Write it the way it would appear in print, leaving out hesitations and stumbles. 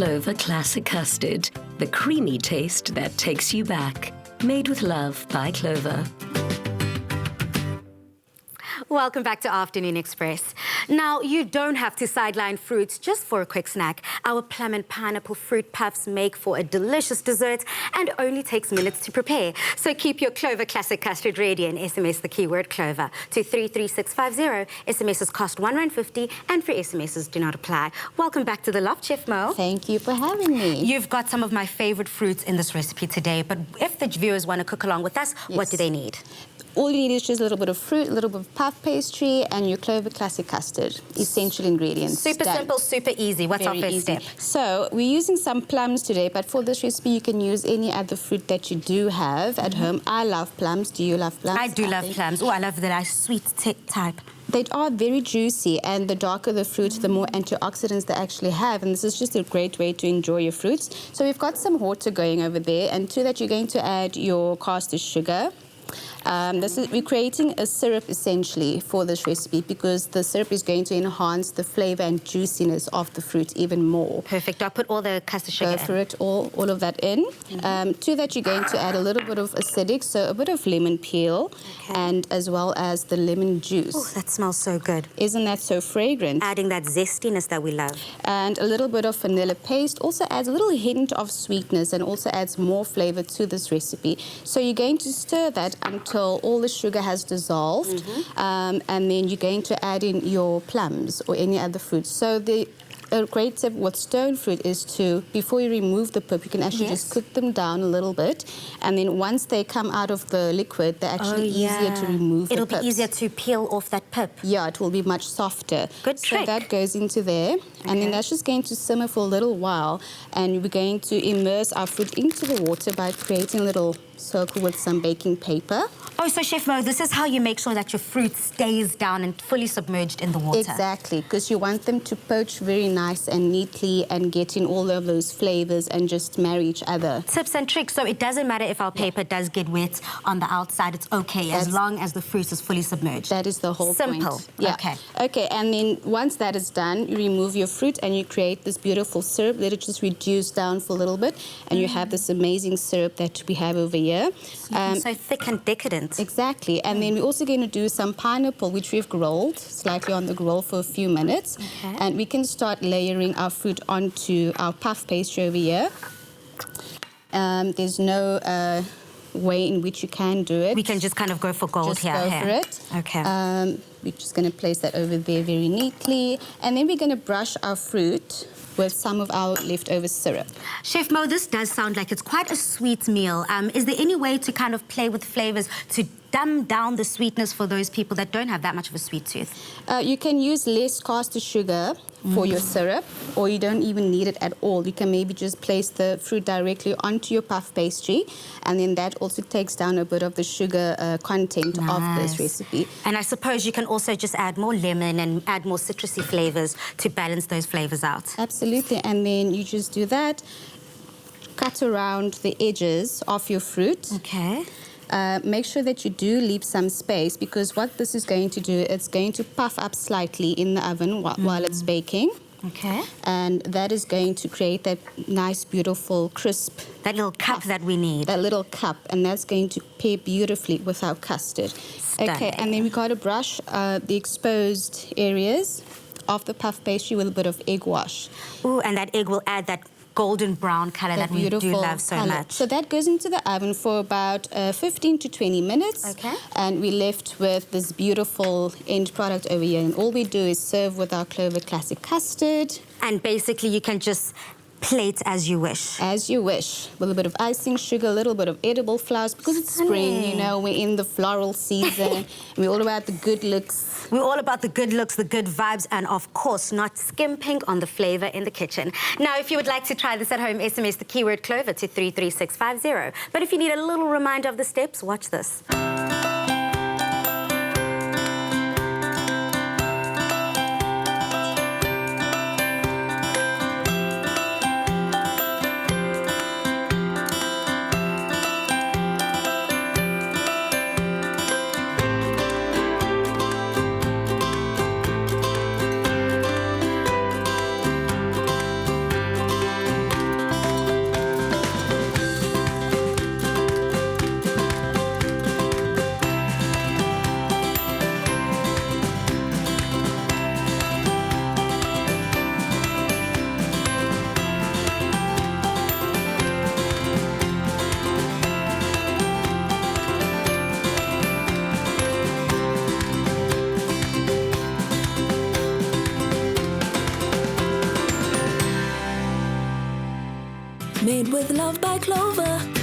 Clover Classic Custard, the creamy taste that takes you back. Made with love by Clover. Welcome back to Afternoon Express. Now, you don't have to sideline fruits just for a quick snack. Our plum and pineapple fruit puffs make for a delicious dessert and only takes minutes to prepare. So keep your Clover Classic Custard ready and SMS the keyword Clover to 33650. SMSs cost R1.50 and free SMSs do not apply. Welcome back to the loft, Chef Mo. Thank you for having me. You've got some of my favorite fruits in this recipe today, but if the viewers want to cook along with us, what do they need? All you need is just a little bit of fruit, a little bit of puff pastry, and your Clover Classic Custard. Essential ingredients. Super simple, super easy. What's our first step? So we're using some plums today, but for this recipe you can use any other fruit that you do have at home. I love plums. Do you love plums? I do love plums. Oh, I love the nice sweet type. They are very juicy, and the darker the fruit, the more antioxidants they actually have, and this is just a great way to enjoy your fruits. So we've got some water going over there, and to that you're going to add your caster sugar. We're creating a syrup essentially for this recipe because the syrup is going to enhance the flavor and juiciness of the fruit even more. Perfect. I'll put all the caster sugar in. Go for it, all of that in. To that you're going to add a little bit of acidic, so a bit of lemon peel, and as well as the lemon juice. Oh, that smells so good. Isn't that so fragrant? Adding that zestiness that we love. And a little bit of vanilla paste also adds a little hint of sweetness and also adds more flavor to this recipe. So you're going to stir that until all the sugar has dissolved, and then you're going to add in your plums or any other fruits. So a great tip with stone fruit is to, before you remove the pulp, you can actually just cook them down a little bit, and then once they come out of the liquid, they're actually easier to remove. It'll be easier to peel off that pulp. Yeah, it will be much softer. Good trick. So that goes into there, and then that's just going to simmer for a little while, and we're going to immerse our fruit into the water by creating a little circle with some baking paper. Oh, so Chef Mo, this is how you make sure that your fruit stays down and fully submerged in the water. Exactly, because you want them to poach very nice and neatly and get in all of those flavors and just marry each other. Tips and tricks. So it doesn't matter if our paper does get wet on the outside, it's okay as long as the fruit is fully submerged. That is the whole point. Simple. Yeah. Okay. Okay, and then once that is done, you remove your fruit and you create this beautiful syrup. Let it just reduce down for a little bit, and you have this amazing syrup that we have over here. So thick and decadent. Exactly, and then we're also going to do some pineapple, which we've grilled slightly on the grill for a few minutes. And we can start layering our fruit onto our puff pastry over here. There's no way in which you can do it. We can just kind of go for gold just here. Go for it. Okay. We're just going to place that over there very neatly, and then we're going to brush our fruit with some of our leftover syrup. Chef Mo, this does sound like it's quite a sweet meal. Is there any way to kind of play with flavors to dumb down the sweetness for those people that don't have that much of a sweet tooth? You can use less caster sugar for your syrup, or you don't even need it at all. You can maybe just place the fruit directly onto your puff pastry, and then that also takes down a bit of the sugar content of this recipe. And I suppose you can also just add more lemon and add more citrusy flavors to balance those flavors out. Absolutely, and then you just do that. Cut around the edges of your fruit. Okay. Make sure that you do leave some space, because what this is going to do, it's going to puff up slightly in the oven while it's baking. Okay. And that is going to create that nice, beautiful, crisp... That little cup that we need. That little cup, and that's going to pair beautifully with our custard. Stunning. Okay, and then we've got to brush the exposed areas of the puff pastry with a bit of egg wash. Ooh, and that egg will add that golden brown color that we do love so much. So that goes into the oven for about 15 to 20 minutes. Okay. And we're left with this beautiful end product over here. And all we do is serve with our Clover Classic Custard. And basically you can just plate as you wish. As you wish. With a bit of icing sugar, a little bit of edible flowers, because it's spring, you know, we're in the floral season. We're all about the good looks. We're all about the good looks, the good vibes, and of course, not skimping on the flavor in the kitchen. Now, if you would like to try this at home, SMS the keyword Clover to 33650. But if you need a little reminder of the steps, watch this. Made with love by Clover.